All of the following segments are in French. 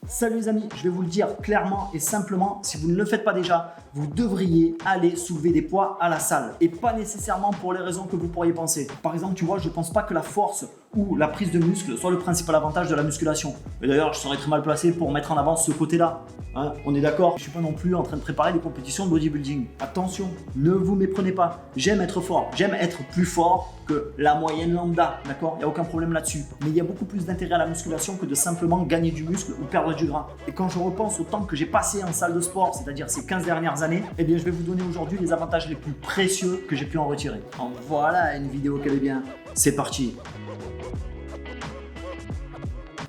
Salut les amis, je vais vous le dire clairement et simplement, si vous ne le faites pas déjà, vous devriez aller soulever des poids à la salle et pas nécessairement pour les raisons que vous pourriez penser. Par exemple, tu vois, je ne pense pas que la force ou la prise de muscle soit le principal avantage de la musculation. Et d'ailleurs, je serais très mal placé pour mettre en avant ce côté-là. Hein, on est d'accord? Je ne suis pas non plus en train de préparer des compétitions de bodybuilding. Attention, ne vous méprenez pas. J'aime être fort, j'aime être plus fort que la moyenne lambda, d'accord? Il n'y a aucun problème là-dessus. Mais il y a beaucoup plus d'intérêt à la musculation que de simplement gagner du muscle ou perdre du gras. Et quand je repense au temps que j'ai passé en salle de sport, c'est-à-dire ces 15 dernières années, eh bien je vais vous donner aujourd'hui les avantages les plus précieux que j'ai pu en retirer. En voilà une vidéo qu'elle est bien. C'est parti.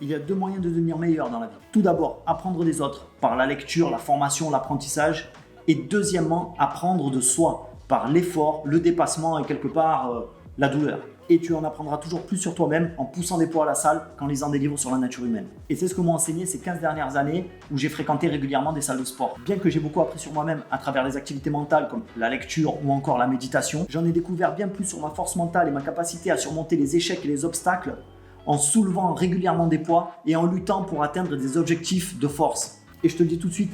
Il y a deux moyens de devenir meilleur dans la vie. Tout d'abord, apprendre des autres par la lecture, la formation, l'apprentissage. Et deuxièmement, apprendre de soi par l'effort, le dépassement et quelque part la douleur. Et tu en apprendras toujours plus sur toi-même en poussant des poids à la salle qu'en lisant des livres sur la nature humaine. Et c'est ce que m'ont enseigné ces 15 dernières années où j'ai fréquenté régulièrement des salles de sport. Bien que j'ai beaucoup appris sur moi-même à travers les activités mentales comme la lecture ou encore la méditation, j'en ai découvert bien plus sur ma force mentale et ma capacité à surmonter les échecs et les obstacles en soulevant régulièrement des poids et en luttant pour atteindre des objectifs de force. Et je te le dis tout de suite,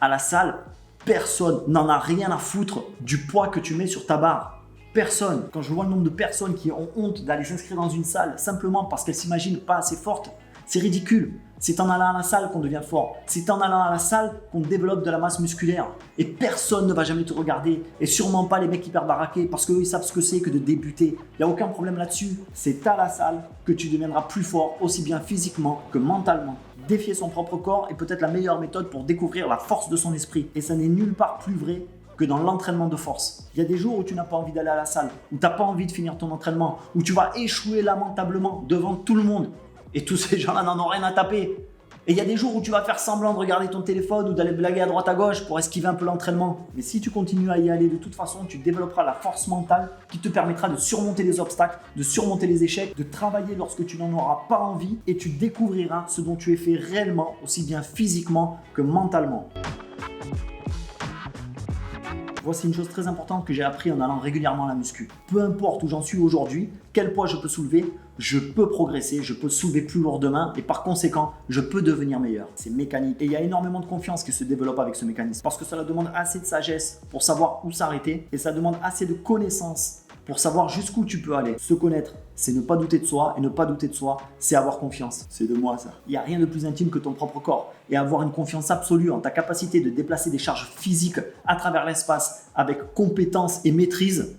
à la salle, personne n'en a rien à foutre du poids que tu mets sur ta barre. Personne. Quand je vois le nombre de personnes qui ont honte d'aller s'inscrire dans une salle simplement parce qu'elles s'imaginent pas assez fortes, c'est ridicule. C'est en allant à la salle qu'on devient fort. C'est en allant à la salle qu'on développe de la masse musculaire. Et personne ne va jamais te regarder. Et sûrement pas les mecs hyper baraqués parce qu'eux ils savent ce que c'est que de débuter. Il n'y a aucun problème là-dessus. C'est à la salle que tu deviendras plus fort, aussi bien physiquement que mentalement. Défier son propre corps est peut-être la meilleure méthode pour découvrir la force de son esprit. Et ça n'est nulle part plus vrai que dans l'entraînement de force. Il y a des jours où tu n'as pas envie d'aller à la salle, où tu n'as pas envie de finir ton entraînement, où tu vas échouer lamentablement devant tout le monde. Et tous ces gens-là n'en ont rien à taper. Et il y a des jours où tu vas faire semblant de regarder ton téléphone ou d'aller blaguer à droite à gauche pour esquiver un peu l'entraînement. Mais si tu continues à y aller, de toute façon, tu développeras la force mentale qui te permettra de surmonter les obstacles, de surmonter les échecs, de travailler lorsque tu n'en auras pas envie et tu découvriras ce dont tu es fait réellement, aussi bien physiquement que mentalement. Voici une chose très importante que j'ai appris en allant régulièrement à la muscu. Peu importe où j'en suis aujourd'hui, quel poids je peux soulever, je peux progresser, je peux soulever plus lourd demain et par conséquent, je peux devenir meilleur. C'est mécanique. Et il y a énormément de confiance qui se développe avec ce mécanisme parce que cela demande assez de sagesse pour savoir où s'arrêter et ça demande assez de connaissances pour savoir jusqu'où tu peux aller. Se connaître, c'est ne pas douter de soi et ne pas douter de soi, c'est avoir confiance. C'est de moi ça. Il n'y a rien de plus intime que ton propre corps et avoir une confiance absolue en ta capacité de déplacer des charges physiques à travers l'espace avec compétence et maîtrise,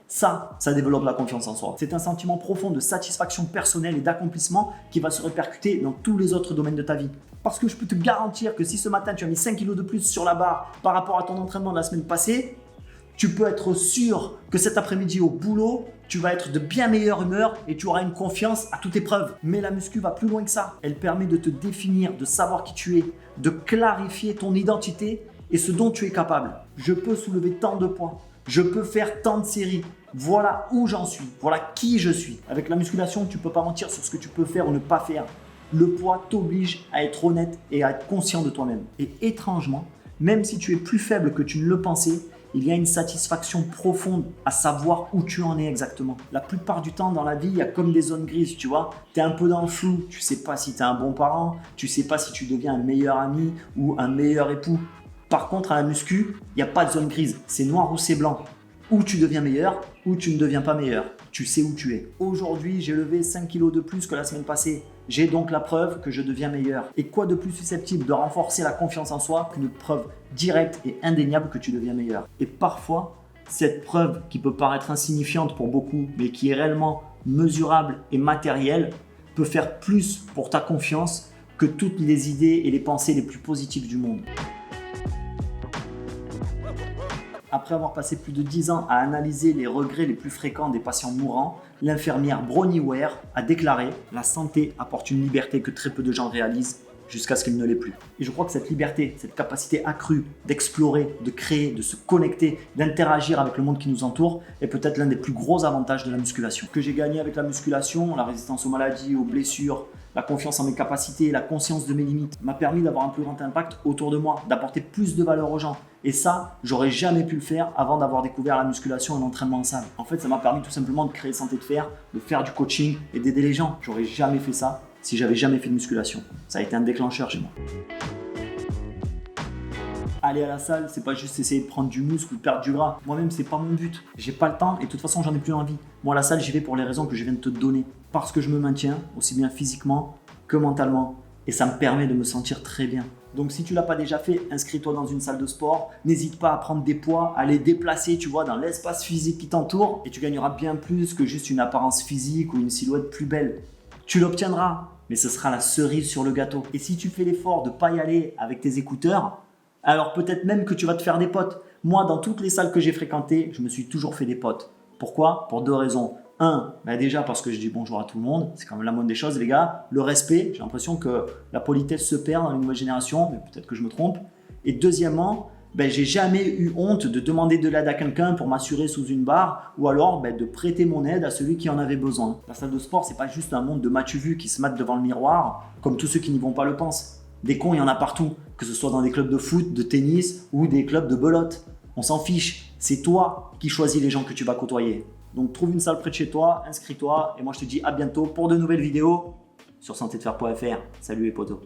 ça développe la confiance en soi. C'est un sentiment profond de satisfaction personnelle et d'accomplissement qui va se répercuter dans tous les autres domaines de ta vie. Parce que je peux te garantir que si ce matin tu as mis 5 kilos de plus sur la barre par rapport à ton entraînement de la semaine passée, tu peux être sûr que cet après-midi au boulot, tu vas être de bien meilleure humeur et tu auras une confiance à toute épreuve. Mais la muscu va plus loin que ça. Elle permet de te définir, de savoir qui tu es, de clarifier ton identité et ce dont tu es capable. Je peux soulever tant de poids, je peux faire tant de séries. Voilà où j'en suis, voilà qui je suis. Avec la musculation, tu ne peux pas mentir sur ce que tu peux faire ou ne pas faire. Le poids t'oblige à être honnête et à être conscient de toi-même. Et étrangement, même si tu es plus faible que tu ne le pensais, il y a une satisfaction profonde à savoir où tu en es exactement. La plupart du temps dans la vie, il y a comme des zones grises, tu vois. Tu es un peu dans le flou, tu ne sais pas si tu es un bon parent, tu ne sais pas si tu deviens un meilleur ami ou un meilleur époux. Par contre, à la muscu, il n'y a pas de zone grise, c'est noir ou c'est blanc. Ou tu deviens meilleur, ou tu ne deviens pas meilleur. Tu sais où tu es. Aujourd'hui, j'ai levé 5 kilos de plus que la semaine passée. J'ai donc la preuve que je deviens meilleur. Et quoi de plus susceptible de renforcer la confiance en soi qu'une preuve directe et indéniable que tu deviens meilleur. Et parfois, cette preuve qui peut paraître insignifiante pour beaucoup, mais qui est réellement mesurable et matérielle, peut faire plus pour ta confiance que toutes les idées et les pensées les plus positives du monde. Après avoir passé plus de 10 ans à analyser les regrets les plus fréquents des patients mourants, l'infirmière Bronnie Ware a déclaré « La santé apporte une liberté que très peu de gens réalisent jusqu'à ce qu'elle ne l'ait plus ». Et je crois que cette liberté, cette capacité accrue d'explorer, de créer, de se connecter, d'interagir avec le monde qui nous entoure est peut-être l'un des plus gros avantages de la musculation. Que j'ai gagné avec la musculation, la résistance aux maladies, aux blessures, la confiance en mes capacités, la conscience de mes limites m'a permis d'avoir un plus grand impact autour de moi, d'apporter plus de valeur aux gens. Et ça, j'aurais jamais pu le faire avant d'avoir découvert la musculation et l'entraînement en salle. En fait, ça m'a permis tout simplement de créer Santé de Fer, de faire du coaching et d'aider les gens. J'aurais jamais fait ça si j'avais jamais fait de musculation. Ça a été un déclencheur chez moi. Aller à la salle, c'est pas juste essayer de prendre du muscle ou perdre du gras. Moi-même, c'est pas mon but. J'ai pas le temps et de toute façon, j'en ai plus envie. Moi, à la salle, j'y vais pour les raisons que je viens de te donner. Parce que je me maintiens, aussi bien physiquement que mentalement. Et ça me permet de me sentir très bien. Donc si tu l'as pas déjà fait, inscris-toi dans une salle de sport. N'hésite pas à prendre des poids, à les déplacer, tu vois, dans l'espace physique qui t'entoure. Et tu gagneras bien plus que juste une apparence physique ou une silhouette plus belle. Tu l'obtiendras, mais ce sera la cerise sur le gâteau. Et si tu fais l'effort de pas y aller avec tes écouteurs, alors peut-être même que tu vas te faire des potes. Moi, dans toutes les salles que j'ai fréquentées, je me suis toujours fait des potes. Pourquoi? Pour deux raisons. Un, déjà parce que je dis bonjour à tout le monde, c'est quand même la moindre des choses les gars. Le respect, j'ai l'impression que la politesse se perd dans les nouvelles générations, mais peut-être que je me trompe. Et deuxièmement, j'ai jamais eu honte de demander de l'aide à quelqu'un pour m'assurer sous une barre ou alors de prêter mon aide à celui qui en avait besoin. La salle de sport, c'est pas juste un monde de matu-vu qui se matent devant le miroir, comme tous ceux qui n'y vont pas le pensent. Des cons, il y en a partout, que ce soit dans des clubs de foot, de tennis ou des clubs de belote. On s'en fiche, c'est toi qui choisis les gens que tu vas côtoyer. Donc trouve une salle près de chez toi, inscris-toi et moi je te dis à bientôt pour de nouvelles vidéos sur santédefer.fr. Salut les potos.